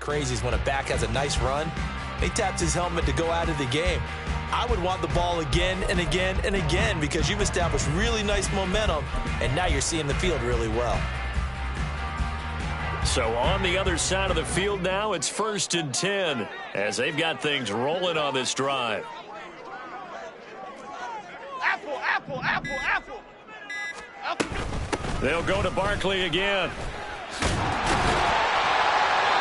crazy is when a back has a nice run, he taps his helmet to go out of the game. I would want the ball again and again and again because you've established really nice momentum, and now you're seeing the field really well. So on the other side of the field now, it's 1st and 10 as they've got things rolling on this drive. Apple, apple, apple, apple. Apple. They'll go to Barkley again.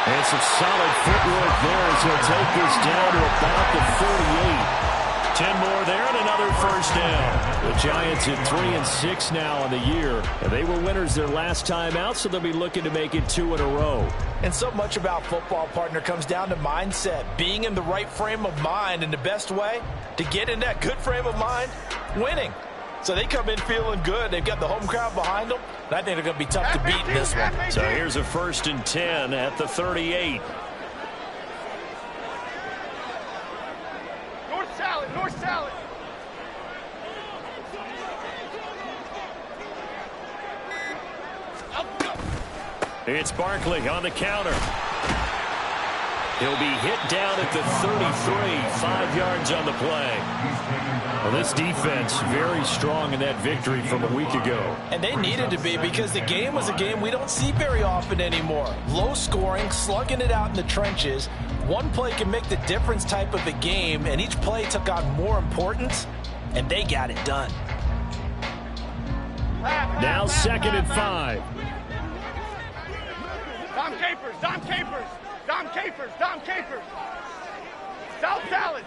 And some solid footwork there as he'll take this down to about the 48. 10 more there and another first down. The Giants at 3-6 now on the year. And they were winners their last time out, so they'll be looking to make it 2 in a row. And so much about football, partner, comes down to mindset. Being in the right frame of mind, and the best way to get in that good frame of mind, winning. So they come in feeling good. They've got the home crowd behind them. And I think they're going to be tough to beat in this one. So here's a 1st and 10 at the 38. North salad. It's Barkley on the counter. He'll be hit down at the 33, 5 yards on the play. Well, this defense very strong in that victory from a week ago. And they needed to be because the game was a game we don't see very often anymore. Low scoring, slugging it out in the trenches. One play can make the difference type of a game, and each play took on more importance, and they got it done. Now 2nd and 5. Dom Capers. South salad.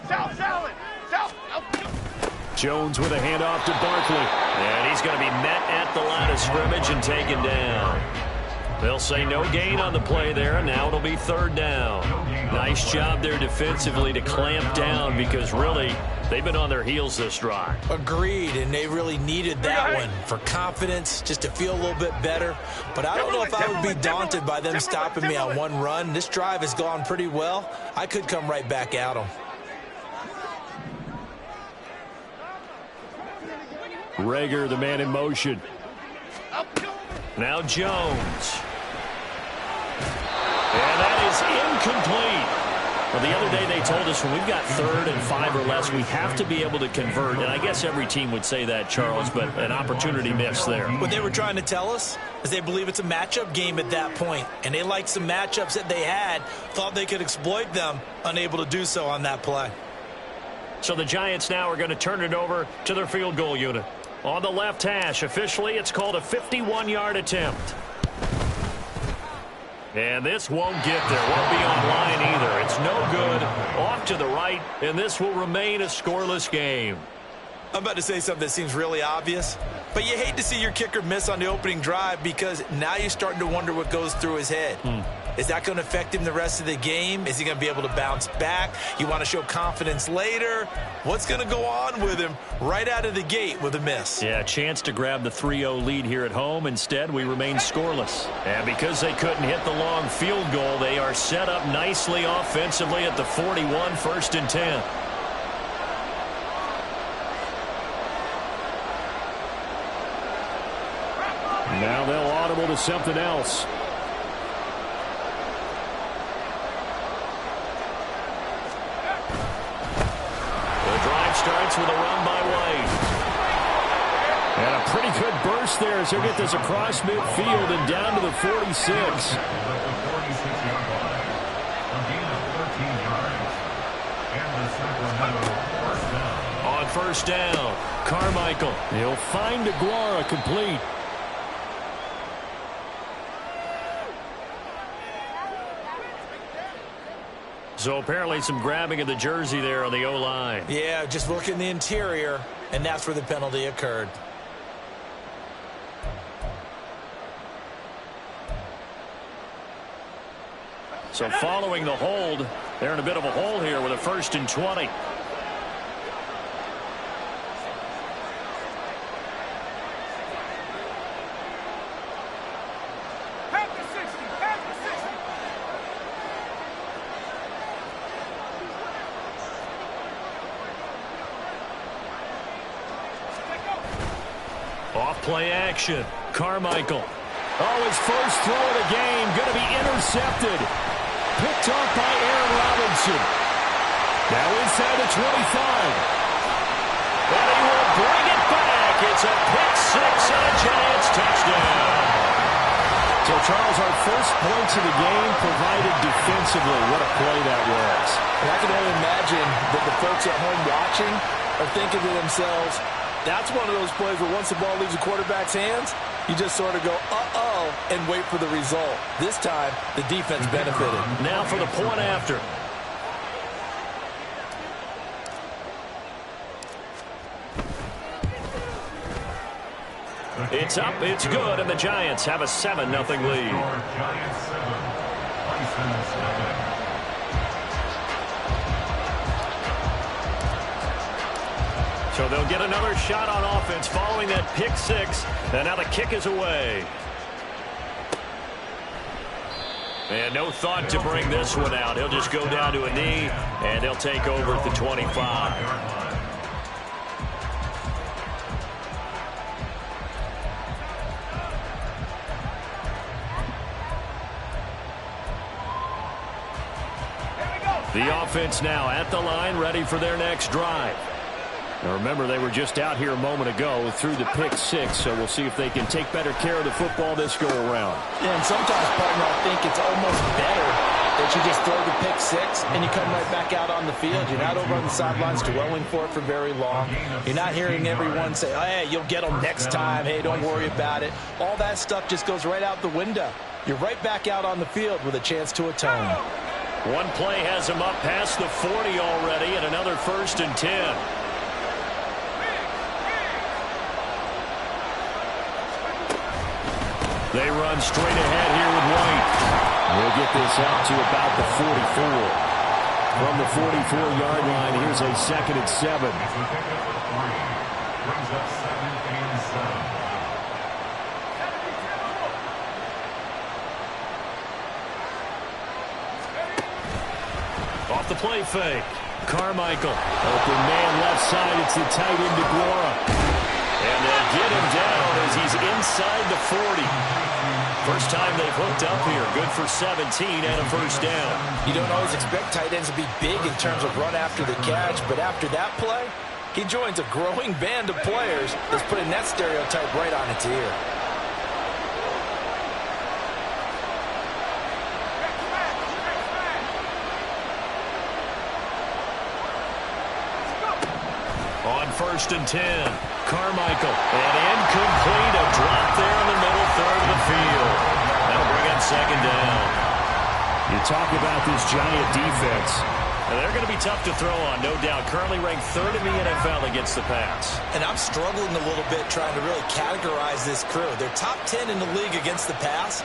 Jones with a handoff to Barkley. And he's going to be met at the line of scrimmage and taken down. They'll say no gain on the play there, and now it'll be 3rd down. Nice job there defensively to clamp down because really they've been on their heels this drive. Agreed, and they really needed that one for confidence, just to feel a little bit better. But I don't know if I would be daunted by them stopping me on one run. This drive has gone pretty well. I could come right back at them. Rager, the man in motion. Now Jones. And that is incomplete. Well, the other day they told us when we've got 3rd and 5 or less, we have to be able to convert. And I guess every team would say that, Charles, but an opportunity missed there. What they were trying to tell us is they believe it's a matchup game at that point. And they liked some matchups that they had, thought they could exploit them, unable to do so on that play. So the Giants now are going to turn it over to their field goal unit. On the left hash, officially, it's called a 51-yard attempt. And this won't get there. Won't be on line either. It's no good. Off to the right, and this will remain a scoreless game. I'm about to say something that seems really obvious, but you hate to see your kicker miss on the opening drive because now you're starting to wonder what goes through his head. Is that going to affect him the rest of the game? Is he going to be able to bounce back? You want to show confidence later? What's going to go on with him right out of the gate with a miss? Yeah, a chance to grab the 3-0 lead here at home. Instead, we remain scoreless. And because they couldn't hit the long field goal, they are set up nicely offensively at the 41, 1st and 10. Now they'll audible to something else. Starts with a run by White. And a pretty good burst there as he'll get this across midfield and down to the 46. On 1st down, Carmichael. He'll find Aguara complete. So apparently some grabbing of the jersey there on the O-line. Yeah, just look in the interior, and that's where the penalty occurred. So following the hold, they're in a bit of a hole here with a 1st and 20. Play action. Carmichael. Oh, his first throw of the game going to be intercepted. picked off by Aaron Robinson. Now inside the 25. And he will bring it back. It's a pick six and a Giants touchdown. So, Charles, our first points of the game provided defensively. What a play that was. And I can only imagine that the folks at home watching are thinking to themselves, that's one of those plays where once the ball leaves the quarterback's hands, you just sort of go, uh-oh, and wait for the result. This time, the defense benefited. Now for the point after. It's up, it's good, and the Giants have a 7-0 lead. So they'll get another shot on offense following that pick six, and now the kick is away. And no thought to bring this one out. He'll just go down to a knee, and they'll take over at the 25. The offense now at the line, ready for their next drive. Now remember, they were just out here a moment ago through the pick six, so we'll see if they can take better care of the football this go-around. Yeah, and sometimes, partner, I think it's almost better that you just throw the pick six and you come right back out on the field. You're not over on the sidelines dwelling for it for very long. You're not hearing everyone say, oh, hey, you'll get them next time. Hey, don't worry about it. All that stuff just goes right out the window. You're right back out on the field with a chance to atone. One play has him up past the 40 already, and another 1st and 10. They run straight ahead here with White. We'll get this out to about the 44. From the 44-yard line, here's a 2nd and 7. Off the play fake. Carmichael. Open man left side. It's the tight end DeGuara. And they'll get him down as he's inside the 40. First time they've hooked up here. Good for 17 and a 1st down. You don't always expect tight ends to be big in terms of run after the catch, but after that play, he joins a growing band of players that's putting that stereotype right on its ear. On 1st and 10, Carmichael, and incomplete, a drop there in the middle third of the field. That'll bring up 2nd down. You talk about this Giant defense. And they're going to be tough to throw on, no doubt. Currently ranked 3rd in the NFL against the pass. And I'm struggling a little bit trying to really categorize this crew. They're top 10 in the league against the pass,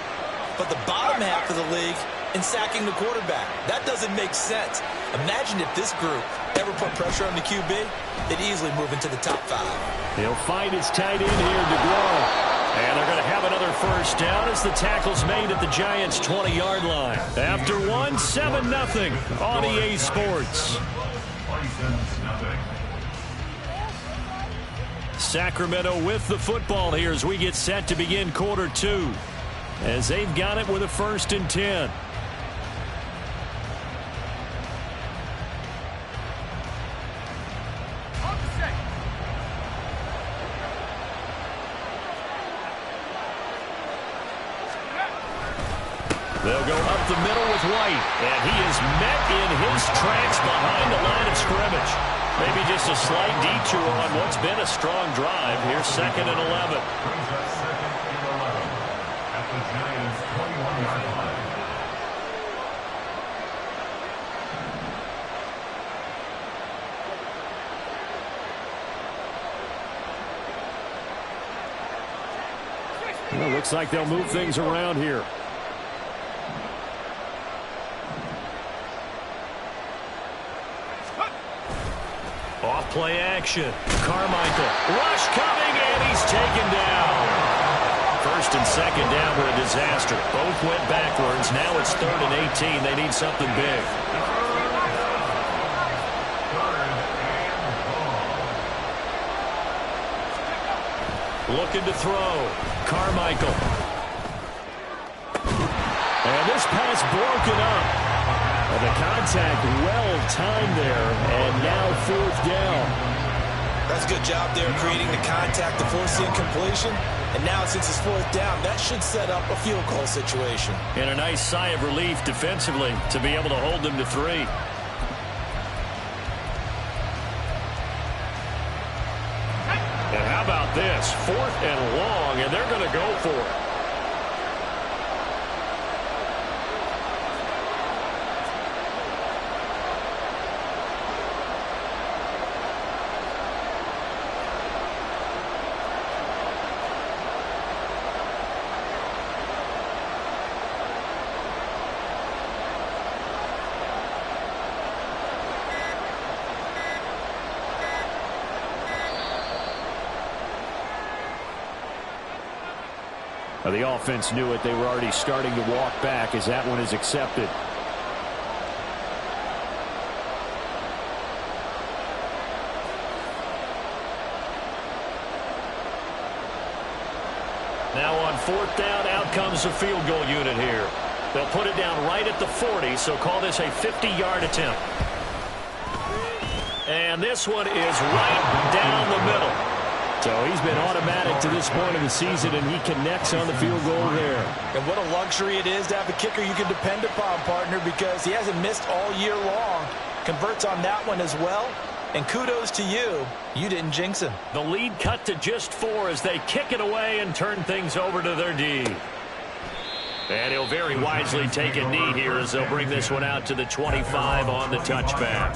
but the bottom half of the league in sacking the quarterback. That doesn't make sense. Imagine if this group ever put pressure on the QB, they'd easily move into the top 5. He'll find his tight end here, DeGuara. And they're going to have another 1st down as the tackle's made at the Giants' 20-yard line. After one, 7-0 on EA Sports. Sacramento with the football here as we get set to begin quarter 2. As they've got it with a 1st and 10. They'll go up the middle with White, and he is met in his tracks behind the line of scrimmage. Maybe just a slight detour on what's been a strong drive. Here's 2nd and 11. Well, looks like they'll move things around here. Off play action. Carmichael. Rush coming, and he's taken down. 1st and 2nd down were a disaster. Both went backwards. Now it's 3rd and 18. They need something big. Looking to throw. Carmichael. And this pass broken up. Well, the contact well-timed there, and now fourth down. That's a good job there creating the contact to force the incompletion. And now since it's fourth down, that should set up a field goal situation. And a nice sigh of relief defensively to be able to hold them to 3. And how about this? 4th and long, and they're going to go for it. The offense knew it. They were already starting to walk back as that one is accepted. Now on 4th down, out comes the field goal unit here. They'll put it down right at the 40, so call this a 50-yard attempt. And this one is right down the middle. So he's been automatic to this point of the season, and he connects on the field goal there. And what a luxury it is to have a kicker you can depend upon, partner, because he hasn't missed all year long. Converts on that one as well. And kudos to you. You didn't jinx him. The lead cut to just 4 as they kick it away and turn things over to their D. And he'll very wisely take a knee here as they'll bring this one out to the 25 on the touchback.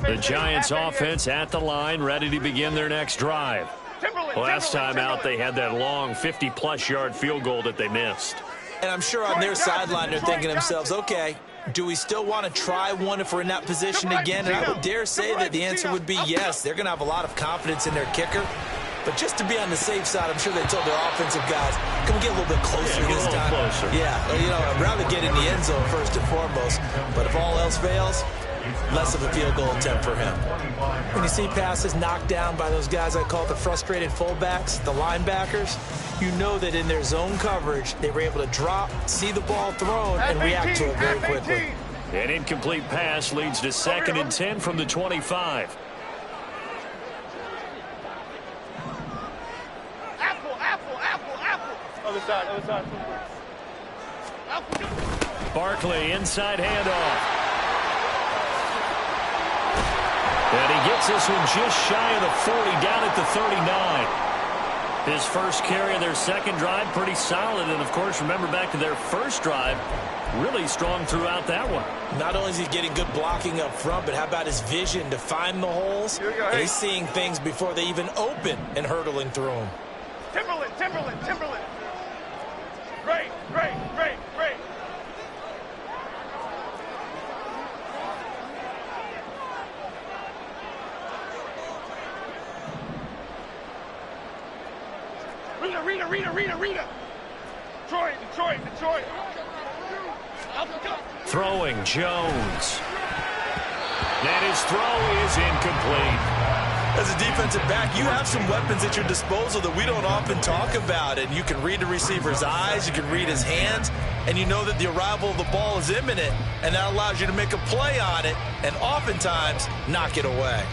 The Giants offense at the line, ready to begin their next drive. Last time out, they had that long 50-plus yard field goal that they missed. And I'm sure on their sideline they're thinking to themselves, okay, do we still want to try one if we're in that position again? And I would dare say that the answer would be yes. They're going to have a lot of confidence in their kicker. But just to be on the safe side, I'm sure they told their offensive guys, can we get a little bit closer this time? Closer. Yeah, you know, I'd rather get in the end zone first and foremost. But if all else fails, less of a field goal attempt for him. When you see passes knocked down by those guys I call the frustrated fullbacks, the linebackers, you know that in their zone coverage, they were able to drop, see the ball thrown, and react to it very quickly. An incomplete pass leads to 2nd and 10 from the 25. Other side. Barkley, inside handoff. And he gets this one just shy of the 40, down at the 39. His first carry of their second drive, pretty solid. And, of course, remember back to their first drive, really strong throughout that one. Not only is he getting good blocking up front, but how about his vision to find the holes? He's seeing things before they even open and hurtling through them. Timberland. Great. Rita. Detroit. Throwing Jones. And his throw is incomplete. As a defensive back, you have some weapons at your disposal that we don't often talk about. And you can read the receiver's eyes, you can read his hands, and you know that the arrival of the ball is imminent, and that allows you to make a play on it and oftentimes knock it away.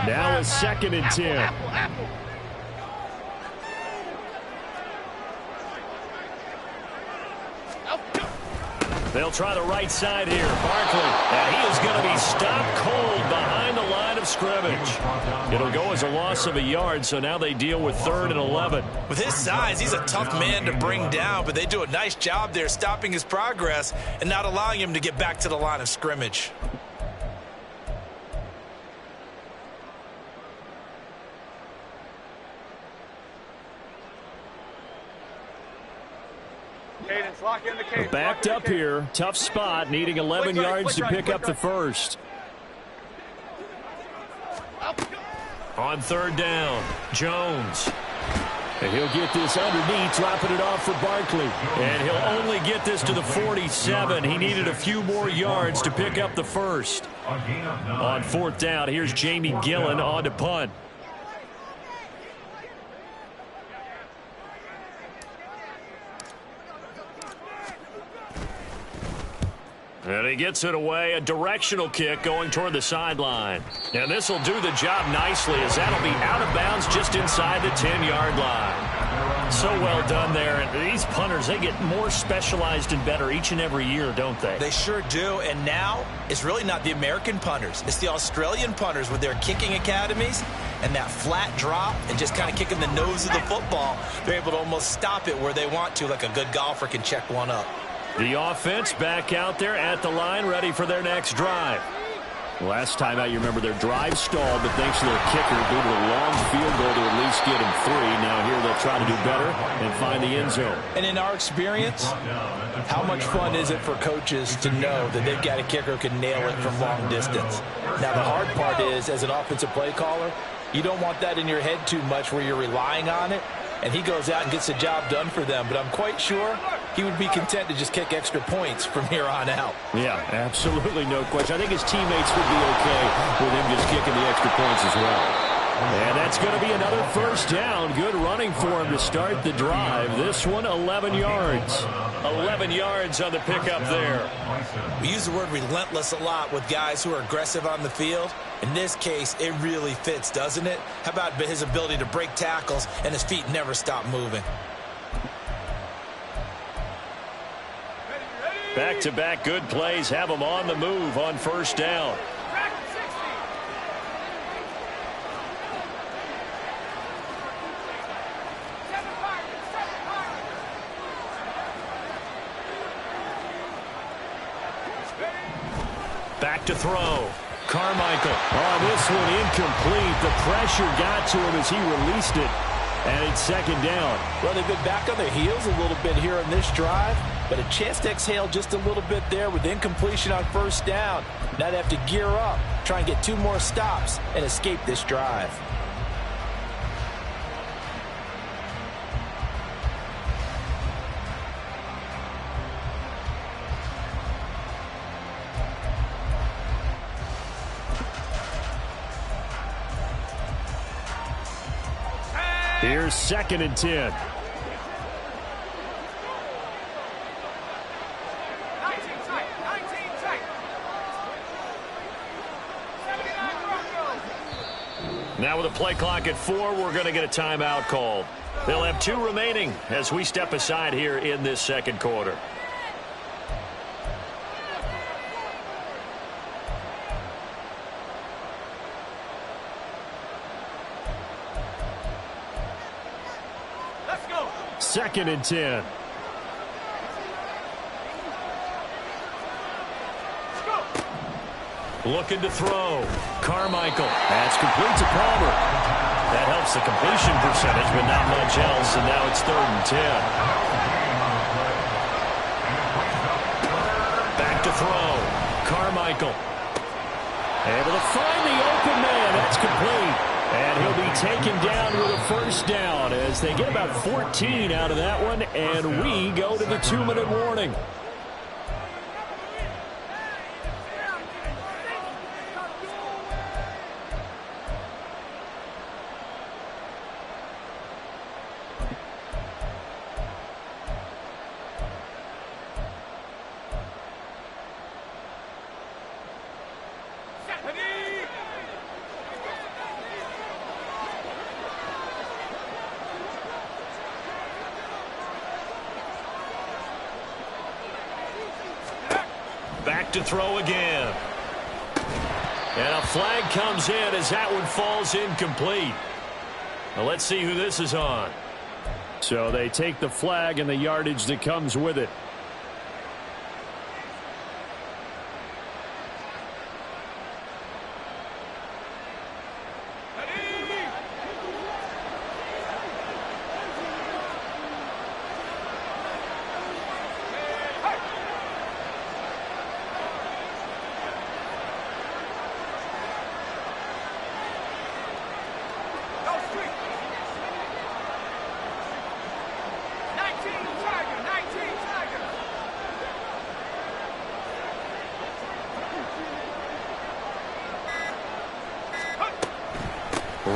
Now it's 2nd and 10. Apple. They'll try the right side here. Barkley, and he is going to be stopped cold behind the line of scrimmage. It'll go as a loss of a yard, so now they deal with 3rd and 11. With his size, he's a tough man to bring down, but they do a nice job there stopping his progress and not allowing him to get back to the line of scrimmage. Lock in the cage. Backed up here. Tough spot. Needing 11 yards to pick up the first. On 3rd down, Jones. And he'll get this underneath, dropping it off for Barkley. And he'll only get this to the 47. He needed a few more yards to pick up the first. On fourth down, here's Jamie Gillen on to punt. And he gets it away, a directional kick going toward the sideline. And this will do the job nicely, as that'll be out of bounds just inside the 10-yard line. So well done there. And these punters, they get more specialized and better each and every year, don't they? They sure do. And now it's really not the American punters. It's the Australian punters with their kicking academies and that flat drop and just kind of kicking the nose of the football. They're able to almost stop it where they want to, like a good golfer can check one up. The offense back out there at the line, ready for their next drive. Last time out, you remember their drive stalled, but thanks to their kicker, due to a long field goal to at least get him 3. Now here they'll try to do better and find the end zone. And in our experience, how much fun is it for coaches to know that they've got a kicker who can nail it from long distance? Now the hard part is, as an offensive play caller, you don't want that in your head too much where you're relying on it. And he goes out and gets the job done for them. But I'm quite sure he would be content to just kick extra points from here on out. Yeah, absolutely no question. I think his teammates would be okay with him just kicking the extra points as well. And that's going to be another first down. Good running for him to start the drive. This one, 11 yards. 11 yards on the pickup there. We use the word relentless a lot with guys who are aggressive on the field. In this case, it really fits, doesn't it? How about his ability to break tackles and his feet never stop moving? Back-to-back good plays have him on the move on first down. Back to throw. Carmichael. Oh, this one incomplete. The pressure got to him as he released it. And it's second down. Well, they've been back on their heels a little bit here on this drive, but a chance to exhale just a little bit there with incompletion on first down. Now they have to gear up, try and get 2 more stops and escape this drive. Here's 2nd and 10. 19 tight, 19 tight. 79 Broncos. Now with a play clock at 4, we're going to get a timeout called. They'll have 2 remaining as we step aside here in this second quarter. Let's go. 2nd and 10. Let's go. Looking to throw. Carmichael. That's complete to Palmer. That helps the completion percentage, but not much else, and now it's 3rd and 10. Back to throw. Carmichael. Able to find the open man. That's complete. And he'll be taken down with a first down as they get about 14 out of that one, and we go to the 2-minute warning. Back to throw again. And a flag comes in as that one falls incomplete. Now let's see who this is on. So they take the flag and the yardage that comes with it.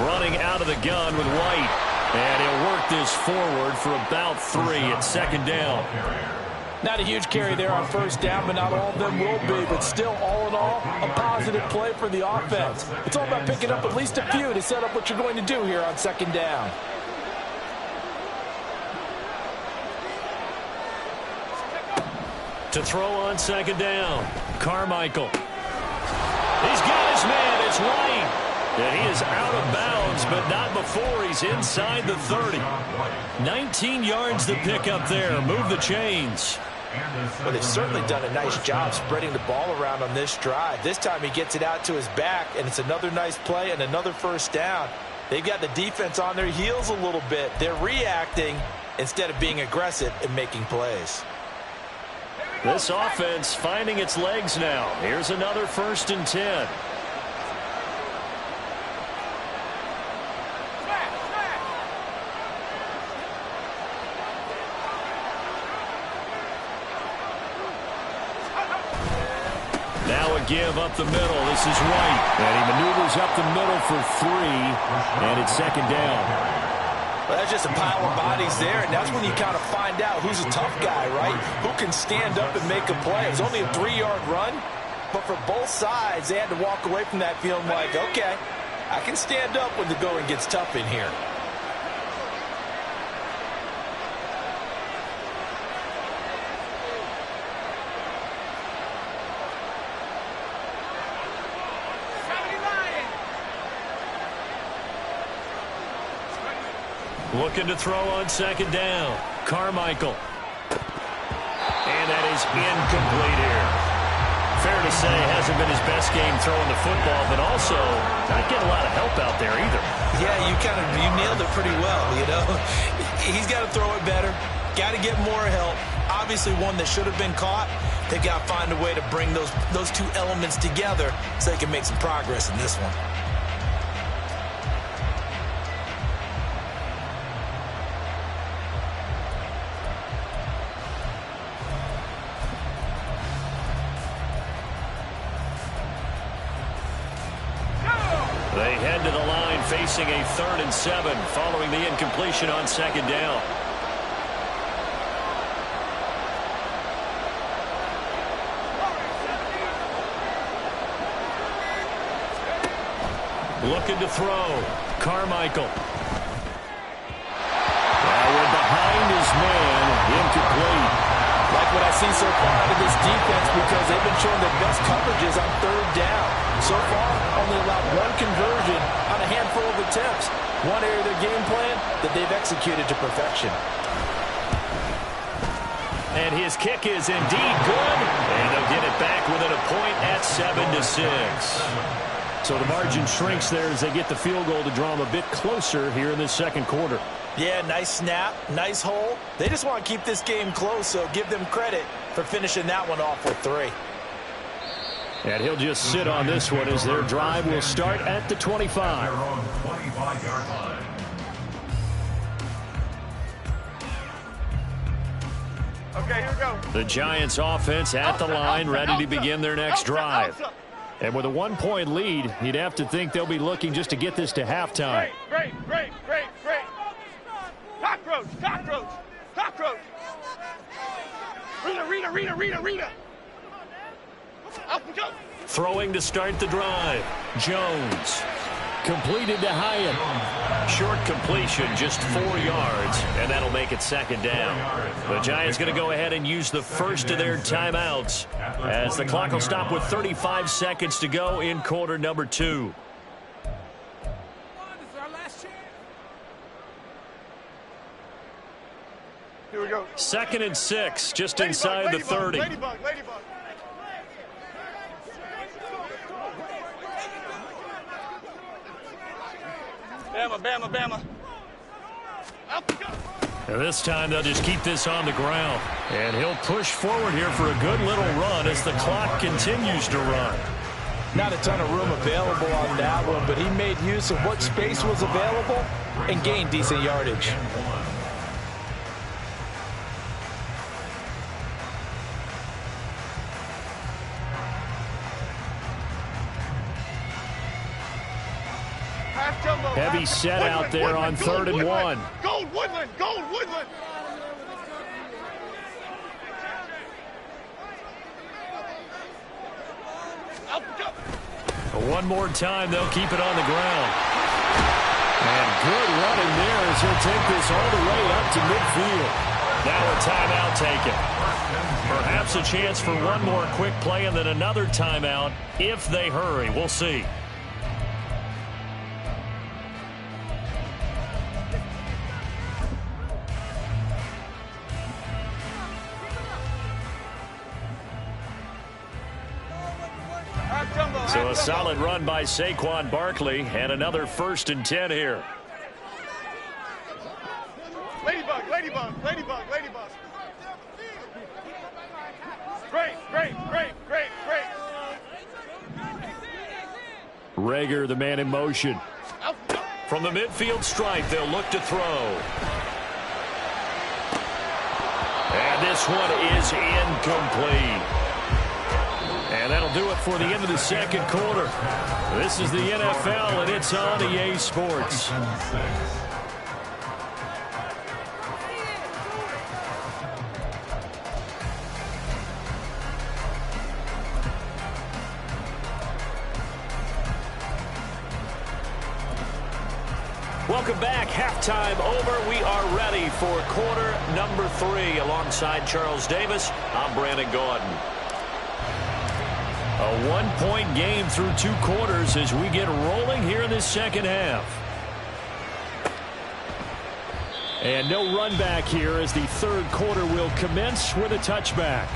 running out of the gun with White. And he'll work this forward for about 3 at second down. Not a huge carry there on first down, but not all of them will be. But still, all in all, a positive play for the offense. It's all about picking up at least a few to set up what you're going to do here on second down. To throw on second down, Carmichael. He's got his man. It's White. And he is out of bounds, but not before he's inside the 30. 19 yards to pick up there. Move the chains. Well, they've certainly done a nice job spreading the ball around on this drive. This time he gets it out to his back, and it's another nice play and another first down. They've got the defense on their heels a little bit. They're reacting instead of being aggressive and making plays. This offense finding its legs now. Here's another 1st and 10. Give up the middle. This is White. And he maneuvers up the middle for 3. And it's second down. Well, that's just a pile of bodies there, and that's when you kind of find out who's a tough guy, right? Who can stand up and make a play. It was only a 3-yard run, but for both sides, they had to walk away from that feeling like, okay, I can stand up when the going gets tough in here. Looking to throw on second down. Carmichael. And that is incomplete here. Fair to say, hasn't been his best game throwing the football, but also not getting a lot of help out there either. Yeah, you nailed it pretty well, you know. He's got to throw it better. Got to get more help. Obviously one that should have been caught. They got to find a way to bring those two elements together so they can make some progress in this one. They head to the line facing a 3rd and 7 following the incompletion on second down. Looking to throw. Carmichael. Now we're behind his man. Incomplete. Like what I see so far out of this defense, because they've been showing their best coverages on 3rd down. So far, only allowed 1 conversion on a handful of attempts. One area of their game plan that they've executed to perfection. And his kick is indeed good. And they'll get it back within a point at 7-6. So the margin shrinks there as they get the field goal to draw them a bit closer here in this second quarter. Yeah, nice snap, nice hole. They just want to keep this game close, so give them credit for finishing that one off with 3. And he'll just sit on this one as their drive will start at the 25. Okay, here we go. The Giants offense at the line, ready to begin their next drive. And with a 1-point lead, you'd have to think they'll be looking just to get this to halftime. Great. Cockroach. Rita. Up we go. Throwing to start the drive. Jones. Completed to Hyatt. Short completion, just 4 yards, and that'll make it second down. The Giants going to go ahead and use the first of their timeouts as the clock will stop with 35 seconds to go in quarter number 2. Here we go. 2nd and 6, just inside the 30. Ladybug. Bama. Up we go. And this time they'll just keep this on the ground. And he'll push forward here for a good little run as the clock continues to run. Not a ton of room available on that one, but he made use of what space was available and gained decent yardage. Heavy set out there on 3rd and 1. Gold Woodland! Gold Woodland! One more time, they'll keep it on the ground. And good running there as he'll take this all the way up to midfield. Now a timeout taken. Perhaps a chance for one more quick play and then another timeout if they hurry. We'll see. So a solid run by Saquon Barkley and another 1st and 10 here. Ladybug, ladybug, ladybug, ladybug. Great, great, great, great, great. Rager, the man in motion. From the midfield stripe, they'll look to throw. And this one is incomplete. And that'll do it for the end of the 2nd quarter. This is the NFL, and it's on EA Sports. Welcome back. Halftime over. We are ready for quarter number 3. Alongside Charles Davis, I'm Brandon Gordon. A 1-point game through 2 quarters as we get rolling here in this 2nd half. And no run back here as the 3rd quarter will commence with a touchback.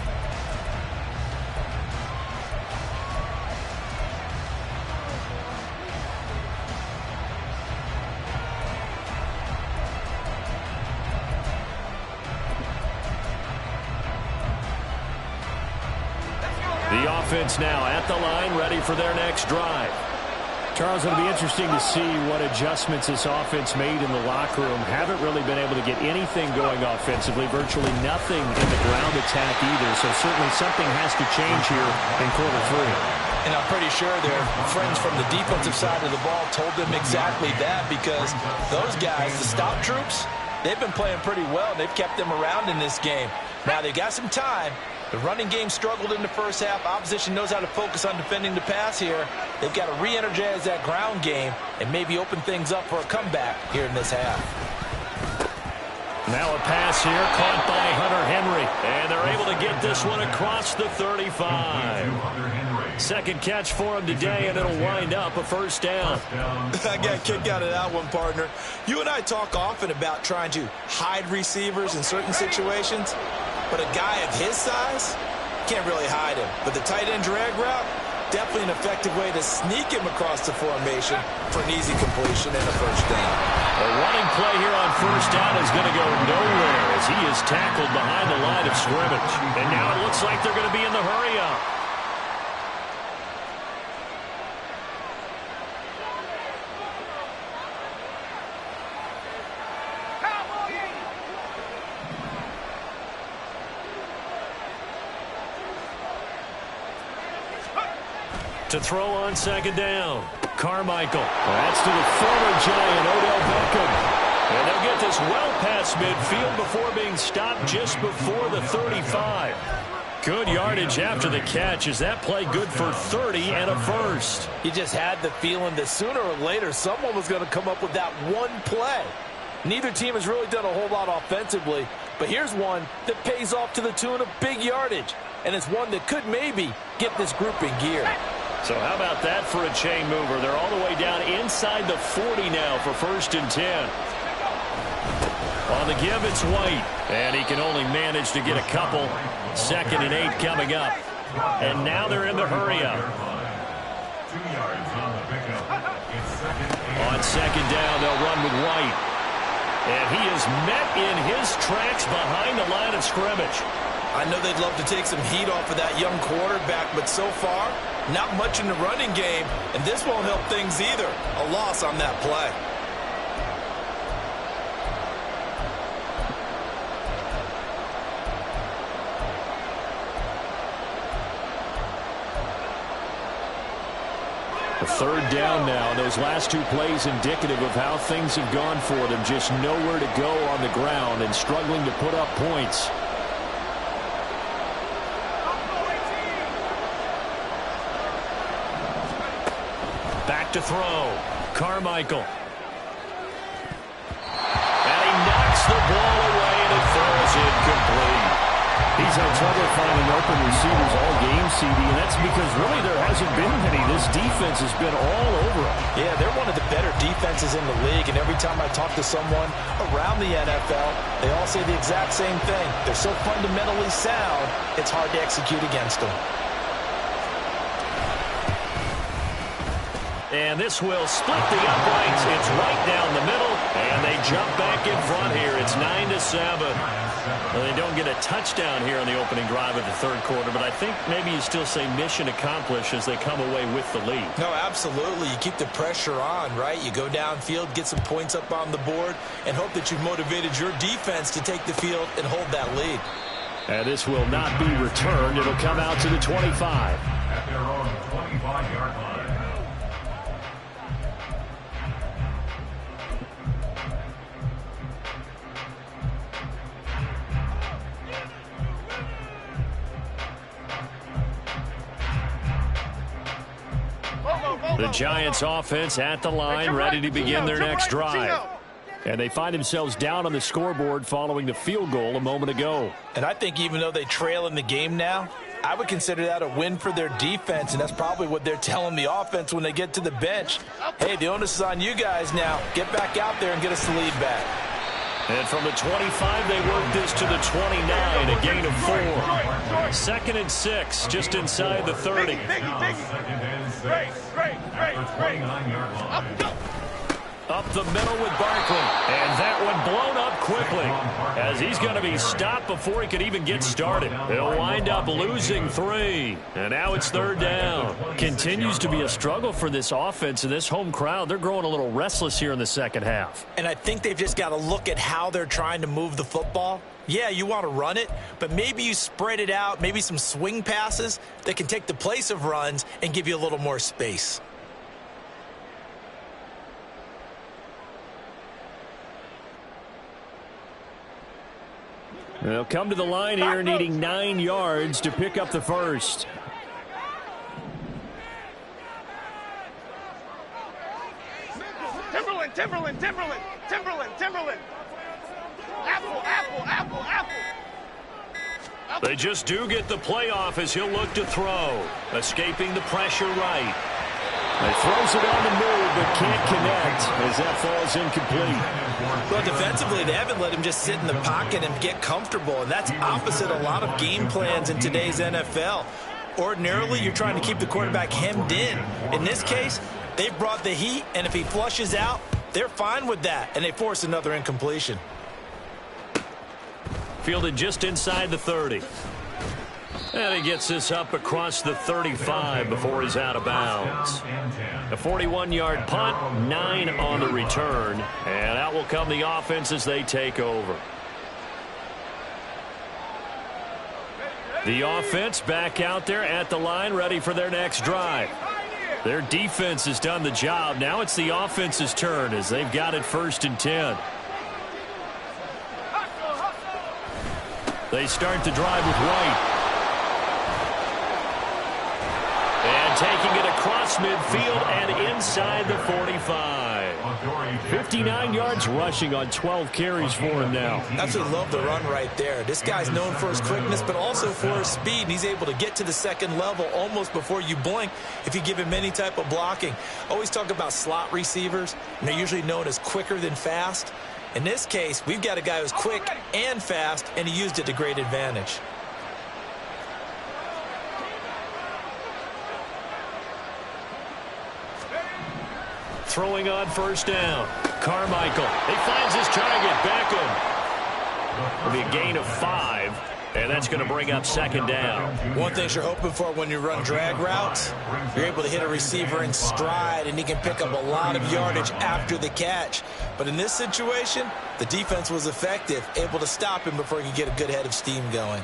The offense now at the line, ready for their next drive. Charles, it'll be interesting to see what adjustments this offense made in the locker room. Haven't really been able to get anything going offensively, virtually nothing in the ground attack either. So certainly something has to change here in quarter 3. And I'm pretty sure their friends from the defensive side of the ball told them exactly that, because those guys, the stop troops, they've been playing pretty well. They've kept them around in this game. Now they've got some time. The running game struggled in the first half. Opposition knows how to focus on defending the pass here. They've got to re-energize that ground game and maybe open things up for a comeback here in this half. Now a pass here caught by Hunter Henry. And they're able to get this one across the 35. 2nd catch for him today, and it'll wind up a 1st down. I got a kick out of that one, partner. You and I talk often about trying to hide receivers in certain situations. But a guy of his size, can't really hide him. But the tight end drag route, definitely an effective way to sneak him across the formation for an easy completion and a 1st down. A running play here on 1st down is going to go nowhere as he is tackled behind the line of scrimmage. And now it looks like they're going to be in the hurry-up. To throw on 2nd down. Carmichael. That's to the former Giant, Odell Beckham. And they'll get this well past midfield before being stopped just before the 35. Good yardage after the catch. Is that play good for 30 and a 1st? You just had the feeling that sooner or later someone was going to come up with that one play. Neither team has really done a whole lot offensively, but here's one that pays off to the tune of big yardage, and it's one that could maybe get this group in gear. So how about that for a chain mover? They're all the way down inside the 40 now for 1st and 10. On the give, it's White. And he can only manage to get a couple. 2nd and 8 coming up. And now they're in the hurry-up. On 2nd down, they'll run with White. And he is met in his tracks behind the line of scrimmage. I know they'd love to take some heat off of that young quarterback, but so far, not much in the running game, and this won't help things either. A loss on that play. A third down now. Those last two plays indicative of how things have gone for them. Just nowhere to go on the ground and struggling to put up points. Back to throw. Carmichael. And he knocks the ball away and it falls incomplete. He's had trouble finding open receivers all game, CD, and that's because really there hasn't been many. This defense has been all over them. Yeah, they're one of the better defenses in the league, and every time I talk to someone around the NFL, they all say the exact same thing. They're so fundamentally sound, it's hard to execute against them. And this will split the uprights. It's right down the middle, and they jump back in front here. It's 9-7. Well, they don't get a touchdown here on the opening drive of the third quarter, but I think maybe you still say mission accomplished as they come away with the lead. No, absolutely. You keep the pressure on, right? You go downfield, get some points up on the board, and hope that you've motivated your defense to take the field and hold that lead. And this will not be returned. It'll come out to the 25. At their own 25-yard line. The Giants offense at the line, ready to begin their next drive. And they find themselves down on the scoreboard following the field goal a moment ago. And I think even though they trail in the game now, I would consider that a win for their defense, and that's probably what they're telling the offense when they get to the bench. Hey, the onus is on you guys now. Get back out there and get us the lead back. And from the 25, they work this to the 29, a gain of 4. 2nd and 6, just inside the 30. Up the middle with Barkley. And that one blown up quickly as he's going to be stopped before he could even get started. He'll wind up losing 3. And now it's 3rd down. Continues to be a struggle for this offense and this home crowd. They're growing a little restless here in the second half. And I think they've just got to look at how they're trying to move the football. Yeah, you want to run it, but maybe you spread it out, maybe some swing passes that can take the place of runs and give you a little more space. They'll come to the line here needing 9 yards to pick up the first. Timberland, Timberland, Timberland, Timberland, Timberland. Apple, apple, apple, apple. They just do get the playoff as he'll look to throw. Escaping the pressure right. He throws it on the move but can't connect as that falls incomplete. Well, defensively, they haven't let him just sit in the pocket and get comfortable, and that's opposite a lot of game plans in today's NFL. Ordinarily, you're trying to keep the quarterback hemmed in. In this case, they've brought the heat, and if he flushes out, they're fine with that, and they force another incompletion. Fielded just inside the 30. And he gets this up across the 35 before he's out of bounds. A 41-yard punt, 9 on the return. And out will come the offense as they take over. The offense back out there at the line, ready for their next drive. Their defense has done the job. Now it's the offense's turn as they've got it 1st and 10. They start the drive with White. And taking it across midfield and inside the 45. 59 yards rushing on 12 carries for him now. Absolutely love the run right there. This guy's known for his quickness, but also for his speed. And he's able to get to the second level almost before you blink if you give him any type of blocking. Always talk about slot receivers, and they're usually known as quicker than fast. In this case, we've got a guy who's quick and fast, and he used it to great advantage. Throwing on 1st down. Carmichael. He finds his target. Beckham. It'll be a gain of 5. And that's going to bring up 2nd down. One thing you're hoping for when you run drag routes, you're able to hit a receiver in stride, and he can pick up a lot of yardage after the catch. But in this situation, the defense was effective, able to stop him before he could get a good head of steam going.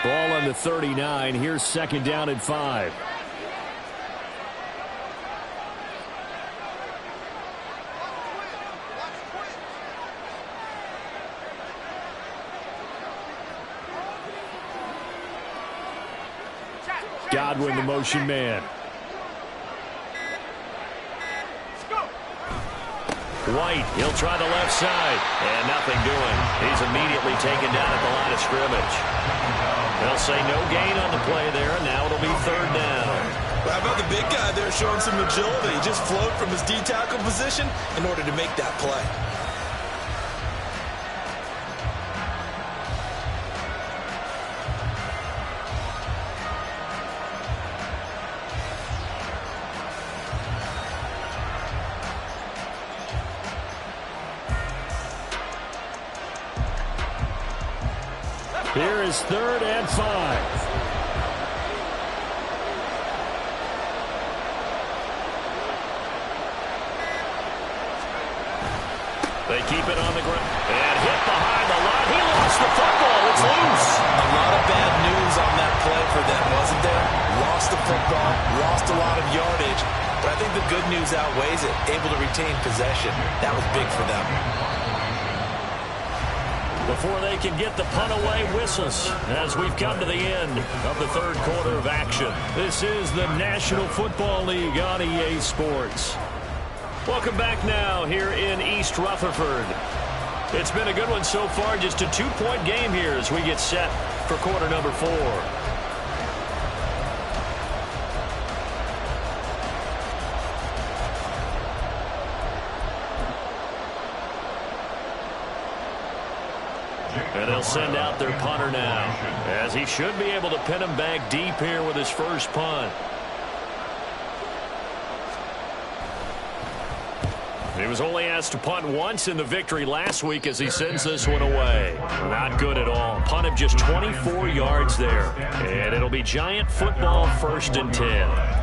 Ball on the 39. Here's second down and 5. Godwin, the motion man. White, he'll try the left side. And nothing doing. He's immediately taken down at the line of scrimmage. They'll say no gain on the play there, and now it'll be third down. How about the big guy there showing some agility? He just floated from his D-tackle position in order to make that play. Here is third and 5. They keep it on the ground. And hit behind the line. He lost the football. It's loose. A lot of bad news on that play for them, wasn't there? Lost the football, lost a lot of yardage. But I think the good news outweighs it. Able to retain possession. That was big for them. Before they can get the punt away, whistles as we've come to the end of the third quarter of action. This is the National Football League on EA Sports. Welcome back now here in East Rutherford. It's been a good one so far, just a 2-point game here as we get set for quarter number 4. And they'll send out their punter now, as he should be able to pin him back deep here with his first punt. He was only asked to punt once in the victory last week as he sends this one away. Not good at all. Punt of just 24 yards there. And it'll be Giant football, 1st and 10.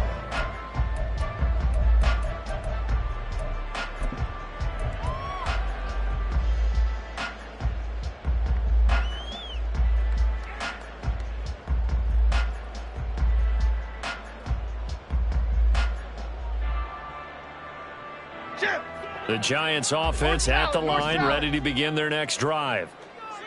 The Giants offense at the line, ready to begin their next drive.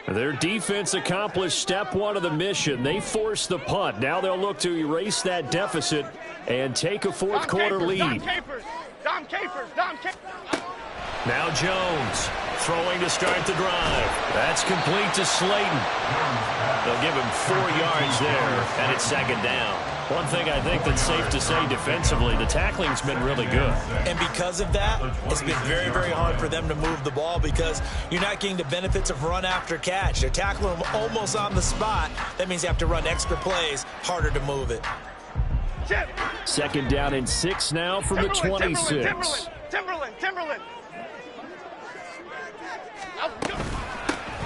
Their defense accomplished step 1 of the mission. They forced the punt. Now they'll look to erase that deficit and take a fourth quarter lead. Now Jones throwing to start the drive. That's complete to Slayton. They'll give him 4 yards there, and it's second down. One thing I think that's safe to say defensively, the tackling's been really good. And because of that, it's been very, very hard for them to move the ball because you're not getting the benefits of run after catch. They're tackling them almost on the spot. That means you have to run extra plays, harder to move it. Second down and 6 now from the 26. Timberland.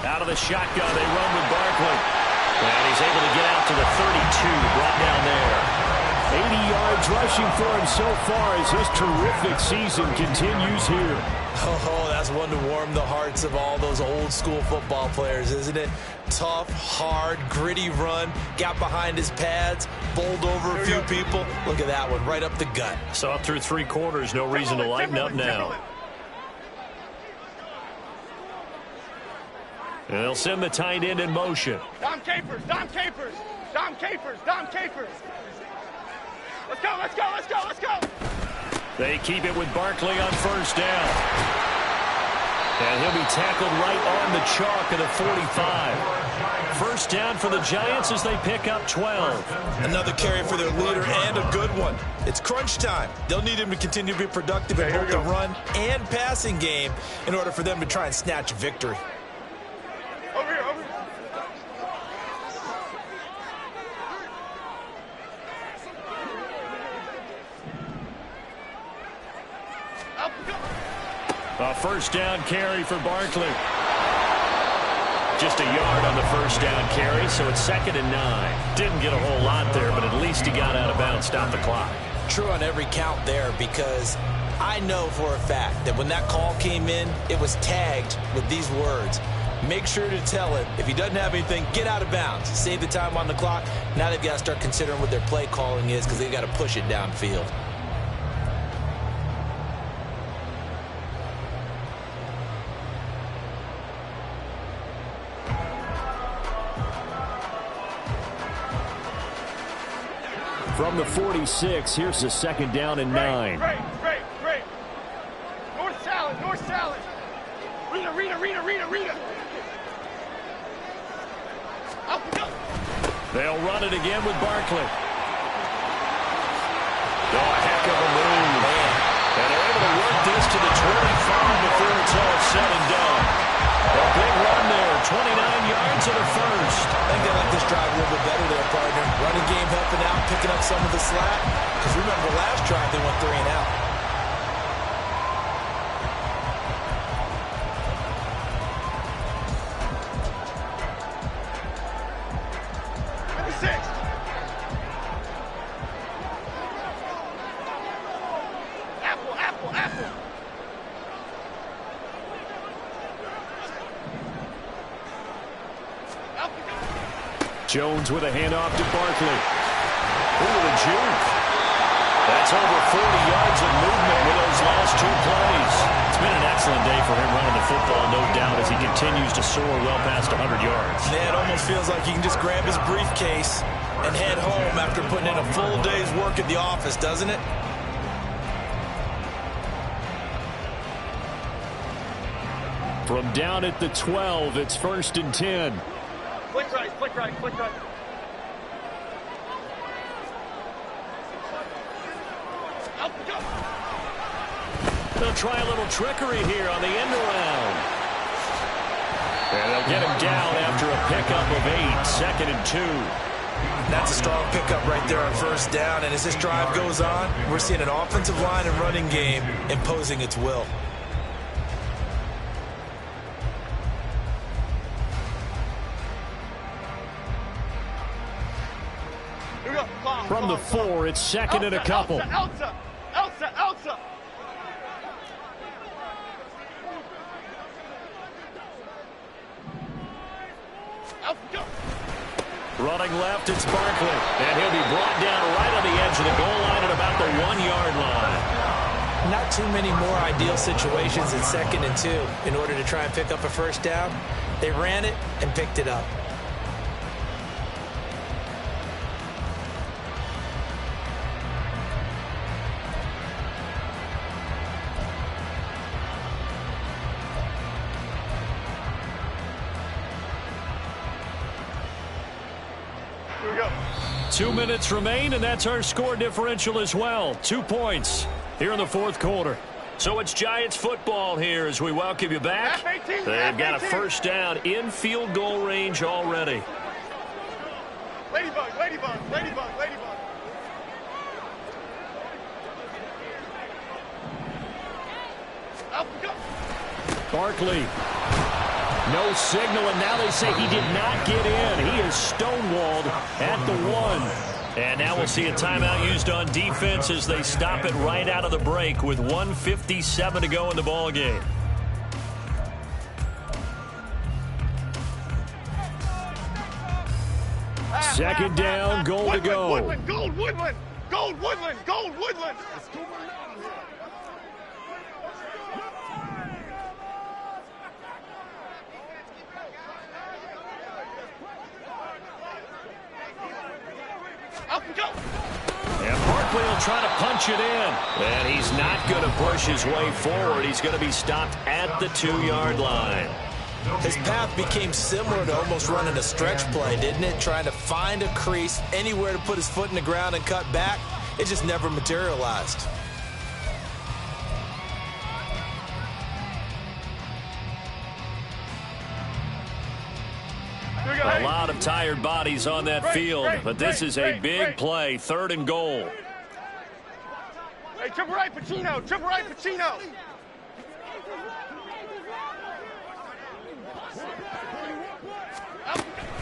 Out of the shotgun, they run with Barkley. And he's able to get out to the 32, brought down there. 80 yards rushing for him so far as his terrific season continues here. Oh, that's one to warm the hearts of all those old school football players, isn't it? Tough, hard, gritty run, got behind his pads, bowled over a few people. Look at that one, right up the gut. Saw it through 3 quarters, no reason to lighten up now. And they'll send the tight end in motion. Dom Capers. Let's go. They keep it with Barkley on first down. And he'll be tackled right on the chalk of the 45. First down for the Giants as they pick up 12. Another carry for their leader and a good one. It's crunch time. They'll need him to continue to be productive in both the run and passing game in order for them to try and snatch a victory. Over here. A first down carry for Barkley. Just a yard on the first down carry, so it's 2nd and 9. Didn't get a whole lot there, but at least he got out of bounds, stopped the clock. True on every count there because I know for a fact that when that call came in, it was tagged with these words. Make sure to tell him, if he doesn't have anything, get out of bounds. Save the time on the clock. Now they've got to start considering what their play calling is because they've got to push it downfield. From the 46, here's a 2nd down and 9. Great. North salad. Rita. Up we go. They'll run it again with Barkley. Oh, a heck of a move. And they're able to work this to the 25 before it's all said and done. A big run there, 29 yards and a first. I think they like this drive a little bit better there, partner. Running game helping out, picking up some of the slack. Because remember, the last drive they went 3 and out. Apple. Jones with a handoff to Barkley. Ooh, the juke. That's over 40 yards of movement with those last 2 plays. It's been an excellent day for him running the football, no doubt, as he continues to soar well past 100 yards. Yeah, it almost feels like he can just grab his briefcase and head home after putting in a full day's work at the office, doesn't it? From down at the 12, it's 1st and 10. Flick right. Up we go. They'll try a little trickery here on the end around. And they'll get him down after a pickup of 8, 2nd and 2. That's a strong pickup right there on 1st down. And as this drive goes on, we're seeing an offensive line and running game imposing its will. From the 4, it's 2nd and a couple. Elsa. Running left, it's Barkley. And he'll be brought down right on the edge of the goal line at about the 1-yard line. Not too many more ideal situations in 2nd and 2 in order to try and pick up a 1st down. They ran it and picked it up. Here we go. 2 minutes remain, and that's our score differential as well. 2 points here in the 4th quarter. So it's Giants football here as we welcome you back. They've got a 1st down in field goal range already. Ladybug. Up we go. Barkley. No signal, and now they say he did not get in. He is stonewalled at the 1. And now we'll see a timeout used on defense as they stop it right out of the break with 1:57 to go in the ballgame. Second down, goal to go. Gold Woodland. Up and go. And Barkley will try to punch it in. And he's not going to push his way forward. He's going to be stopped at the 2-yard line. His path became similar to almost running a stretch play, didn't it? Trying to find a crease, anywhere to put his foot in the ground and cut back. It just never materialized. A lot of tired bodies on that field, but this is a big play, 3rd and goal. Hey, triple right, Pacino.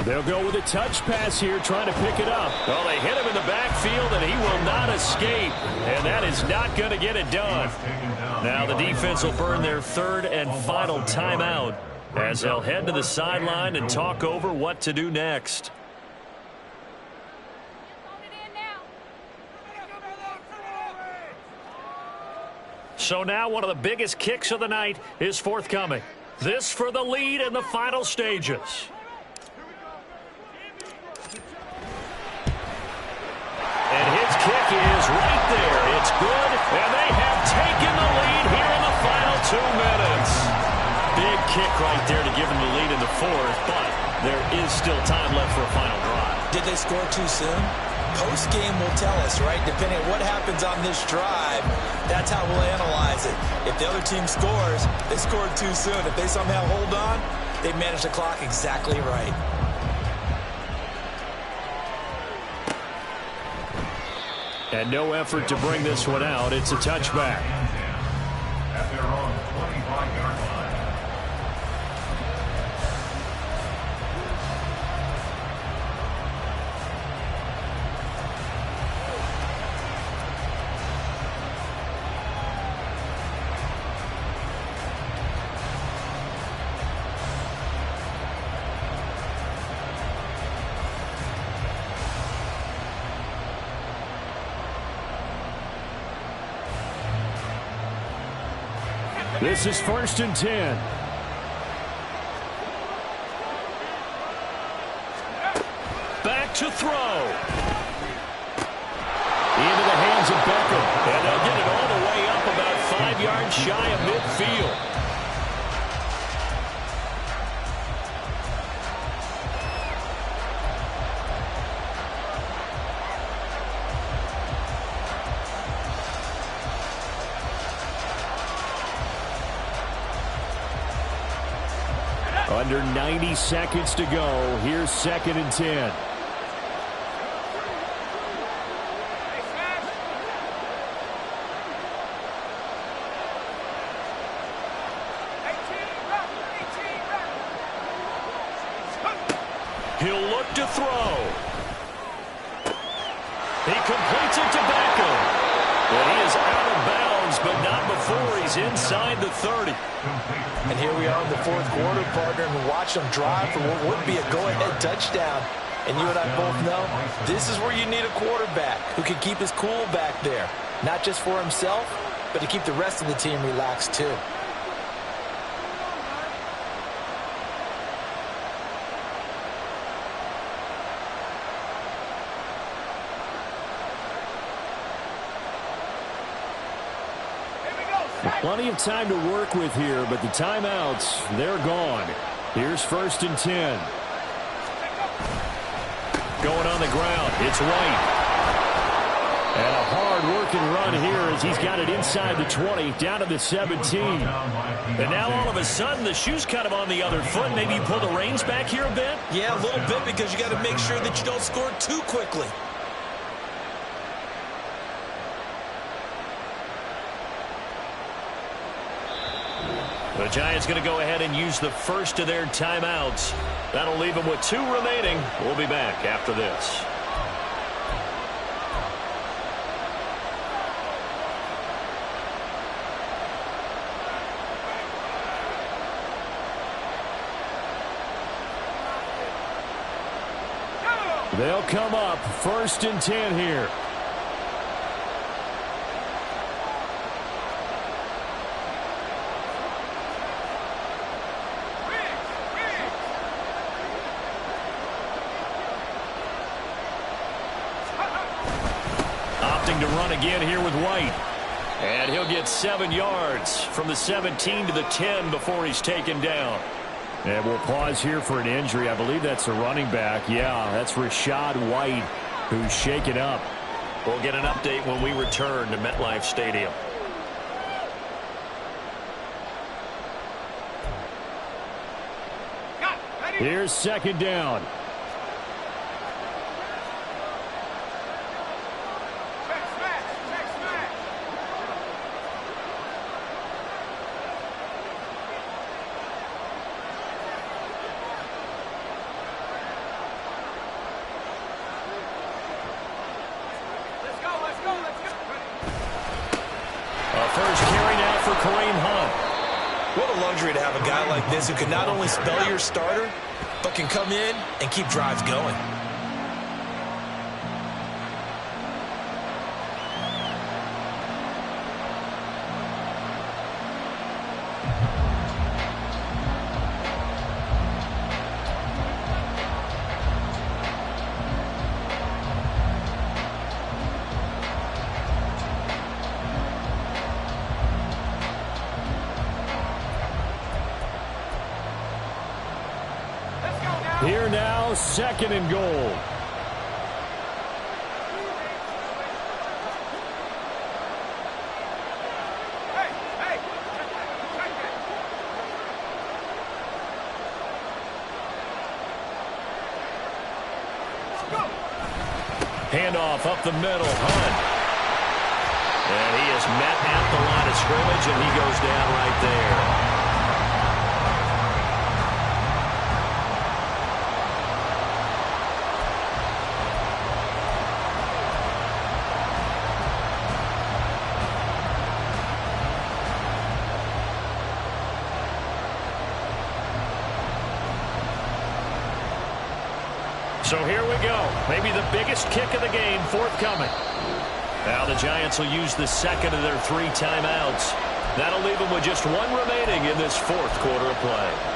They'll go with a touch pass here, trying to pick it up. Well, they hit him in the backfield, and he will not escape. And that is not going to get it done. Now the defense will burn their 3rd and final timeout as they'll head to the sideline and talk over what to do next. So now one of the biggest kicks of the night is forthcoming. This for the lead in the final stages. And his kick is right there. It's good, and they have taken the lead here in the final 2 minutes. Big kick right there to give them the lead in the fourth, but there is still time left for a final drive. Did they score too soon? Post-game will tell us, right? Depending on what happens on this drive, that's how we'll analyze it. If the other team scores, they scored too soon. If they somehow hold on, they manage the clock exactly right. And no effort to bring this one out. It's a touchback. At their own 25-yard line. This is 1st and 10. Back to throw. Into the hands of Beckham. And they'll get it all the way up about 5 yards shy of midfield. Under 90 seconds to go. Here's 2nd and 10. He'll look to throw. He completes it to Beckham. But he is out of bounds, but not before he's inside the 30. And here we are in the fourth quarter, partner, and watch them drive for what would be a go-ahead touchdown. And you and I both know this is where you need a quarterback who can keep his cool back there. Not just for himself, but to keep the rest of the team relaxed too. Plenty of time to work with here, but the timeouts, they're gone. Here's 1st and 10. Going on the ground, it's White. And a hard-working run here as he's got it inside the 20, down to the 17. And now all of a sudden, the shoe's kind of on the other foot. Maybe you pull the reins back here a bit? Yeah, a little bit, because you got to make sure that you don't score too quickly. The Giants going to go ahead and use the first of their timeouts. That'll leave them with 2 remaining. We'll be back after this. They'll come up 1st and 10 here. To run again here with White. And he'll get 7 yards from the 17 to the 10 before he's taken down. And we'll pause here for an injury. I believe that's a running back. Yeah, that's Rashad White, who's shaken up. We'll get an update when we return to MetLife Stadium. Here's 2nd down. What a luxury to have a guy like this who can not only spell your starter, but can come in and keep drives going. Here now, 2nd and goal. Handoff up the middle, Hunt. And he is met at the line of scrimmage, and he goes down right there. So here we go. Maybe the biggest kick of the game forthcoming. Now the Giants will use the second of their 3 timeouts. That'll leave them with just 1 remaining in this 4th quarter of play.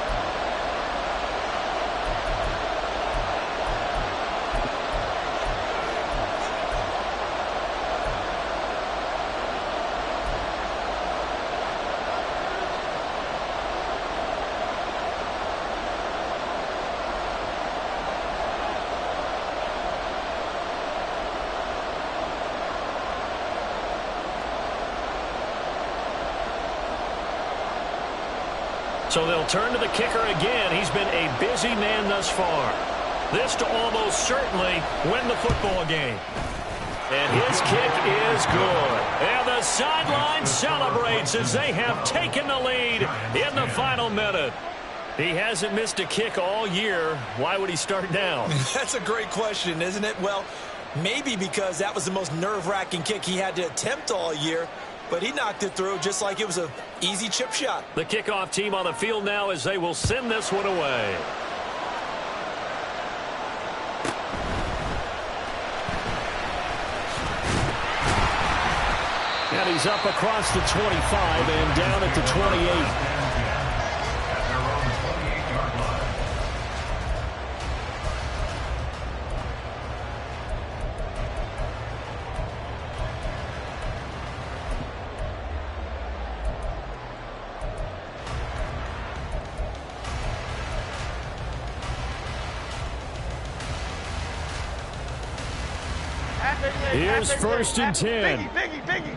So they'll turn to the kicker again. He's been a busy man thus far. This to almost certainly win the football game. And his kick is good. And the sideline celebrates as they have taken the lead in the final minute. He hasn't missed a kick all year. Why would he start now? That's a great question, isn't it? Well, maybe because that was the most nerve-wracking kick he had to attempt all year. But he knocked it through just like it was an easy chip shot. The kickoff team on the field now as they will send this one away. And he's up across the 25 and down at the 28. Here's 1st and 10. Biggie.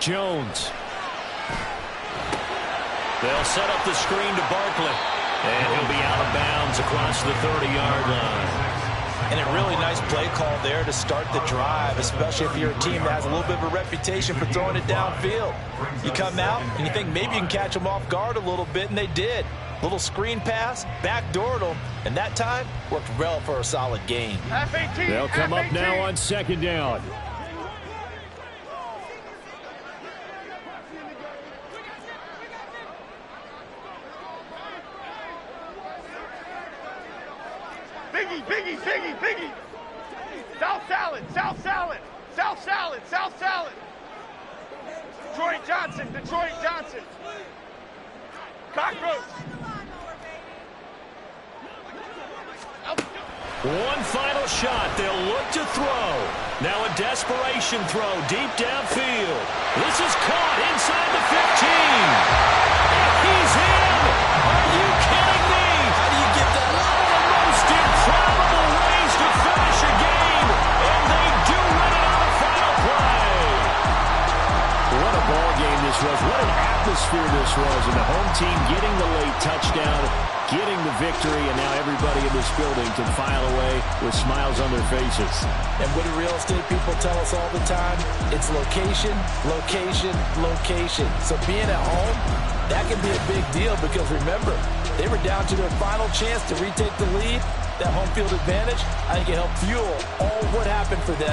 Jones. They'll set up the screen to Barkley. And he'll be out of bounds across the 30-yard line. And a really nice play call there to start the drive, especially if you're a team that has a little bit of a reputation for throwing it downfield. You come out and you think maybe you can catch them off guard a little bit, and they did. Little screen pass, backdoored them, and that time worked well for a solid gain. They'll come up now on 2nd down. Biggie. South salad. Detroit Johnson. Cockroach. One final shot. They'll look to throw. Now a desperation throw deep downfield. This is caught inside the 15. He's in. Are you kidding me? How do you get that? One of the most improbable ways to finish a game, and they do win it on the final play. What a ball game this was. What an atmosphere this was. And the home team getting the late touchdown getting the victory, and now everybody in this building can file away with smiles on their faces. And what do real estate people tell us all the time? It's location, location, location. So being at home, that can be a big deal because remember, they were down to their final chance to retake the lead. That home field advantage, I think it helped fuel all what happened for them.